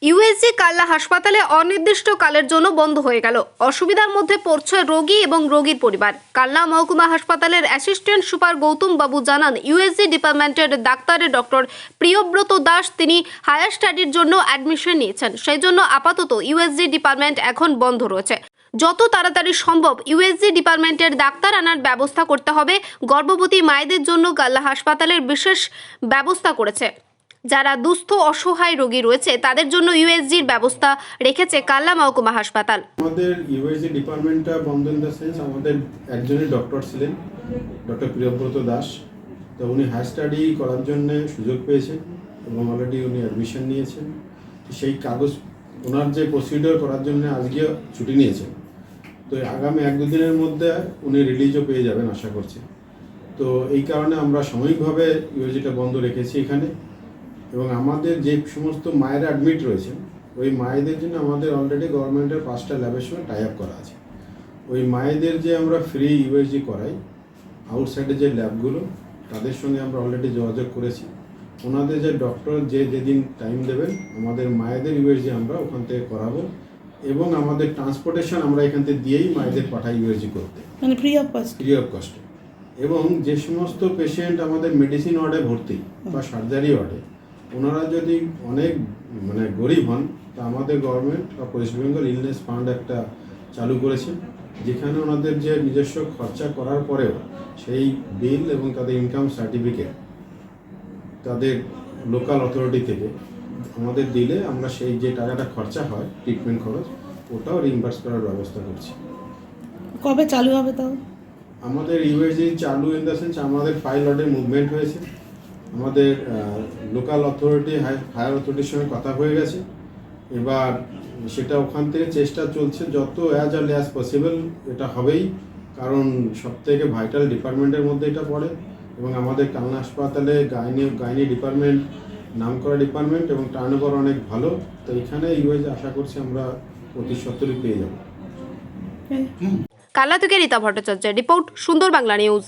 USG কাল্লা হাসপাতালে অনির্দিষ্টকালের জন্য বন্ধ হয়ে গেল। অসুবিধার মধ্যে পড়ছে রোগী এবং রোগীর পরিবার। কাল্লা মহকুমা হাসপাতালের অ্যাসিস্ট্যান্ট সুপার গৌতম বাবু জানান, ইউএসজি ডিপার্টমেন্টের ডাক্তার ডক্টর প্রিয়ব্রত দাস তিনি হায়ার স্টাডির জন্য অ্যাডমিশন নিয়েছেন। সেই জন্য আপাতত ইউএসজি ডিপার্টমেন্ট এখন বন্ধ রয়েছে। যত তাড়াতাড়ি সম্ভব ইউএসজি ডিপার্টমেন্টের ডাক্তার আনার ব্যবস্থা করতে হবে। গর্ভবতী মায়েদের জন্য কাল্লা হাসপাতালের বিশেষ ব্যবস্থা করেছে। যারা দুস্থ অসহায় রোগী রয়েছে তাদের জন্য ইউএসজির ব্যবস্থা রেখেছে কাল্লা মহকুমা হাসপাতাল। আমাদের ইউএসজি ডিপার্টমেন্টটা বন্ধ ইন দ্য সেন্স, আমাদের একজনই ডক্টর ছিলেন, ডক্টর প্রিয়ব্রত দাস। তো উনি হায়ার স্টাডি করার জন্য সুযোগ পেয়েছেন এবং অলরেডি উনি অ্যাডমিশন নিয়েছেন। সেই কাগজ ওনার যে প্রসিডিওর করার জন্য আজকে ছুটি নিয়েছেন। তো আগামী 1-2 দিনের মধ্যে উনি রিলিজও পেয়ে যাবেন আশা করছি। তো এই কারণে আমরা সাময়িকভাবে ইউএসজিটা বন্ধ রেখেছি এখানে। এবং আমাদের যে সমস্ত মায়েরা অ্যাডমিট রয়েছেন ওই মায়েদের জন্য আমাদের অলরেডি গভর্নমেন্টের 5টা ল্যাবের সঙ্গে টাই আপ করা আছে। ওই মায়েদের যে আমরা ফ্রি ইউএসজি করাই, আউটসাইডে যে ল্যাবগুলো তাদের সঙ্গে আমরা অলরেডি যোগাযোগ করেছি। ওনাদের যে ডক্টর যেদিন টাইম দেবেন আমাদের মায়েদের ইউএসজি আমরা ওখান থেকে করাবো এবং আমাদের ট্রান্সপোর্টেশন আমরা এখান থেকে দিয়েই মায়েদের পাঠাই ইউএসজি করতে, মানে ফ্রি অফ কস্টে। এবং যে সমস্ত পেশেন্ট আমাদের মেডিসিন ওয়ার্ডে ভর্তি বা সার্জারি ওয়ার্ডে ওনারা যদি অনেক গরিব হন, তা আমাদের গভর্নমেন্ট বা ওয়েস্ট বেঙ্গল ইলনেস ফান্ড একটা চালু করেছে, যেখানে ওনাদের যে নিজস্ব খরচা করার পরেও সেই বিল এবং তাদের ইনকাম সার্টিফিকেট তাদের লোকাল অথরিটি থেকে আমাদের দিলে আমরা সেই যে টাকাটা খরচা হয় ট্রিটমেন্ট খরচ ওটাও রিইম্বার্স করার ব্যবস্থা করছি। কবে চালু হবে তাও? আমাদের ইউএসজি চালু ইন দ্য সেন্স আমাদের ফাইল অর্ডার মুভমেন্ট হয়েছে। আমাদের লোকাল অথরিটি হায়ার অথরিটির সঙ্গে কথা হয়ে গেছে। এবার সেটা ওখান থেকে চেষ্টা চলছে যত অ্যাজ আর্লি অ্যাজ পসিবল এটা হবেই, কারণ সবথেকে ভাইটাল ডিপার্টমেন্টের মধ্যে এটা পড়ে এবং আমাদের কালনা হাসপাতালে গাইনি ডিপার্টমেন্ট নামকরা ডিপার্টমেন্ট এবং টার্নওভার অনেক ভালো। তো এখানে ইউএসজি আশা করছি আমরা অতি সত্তরই পেয়ে যাব। কাল্লা থেকে রীতা ভট্টাচার্যের রিপোর্ট, সুন্দর বাংলা নিউজ।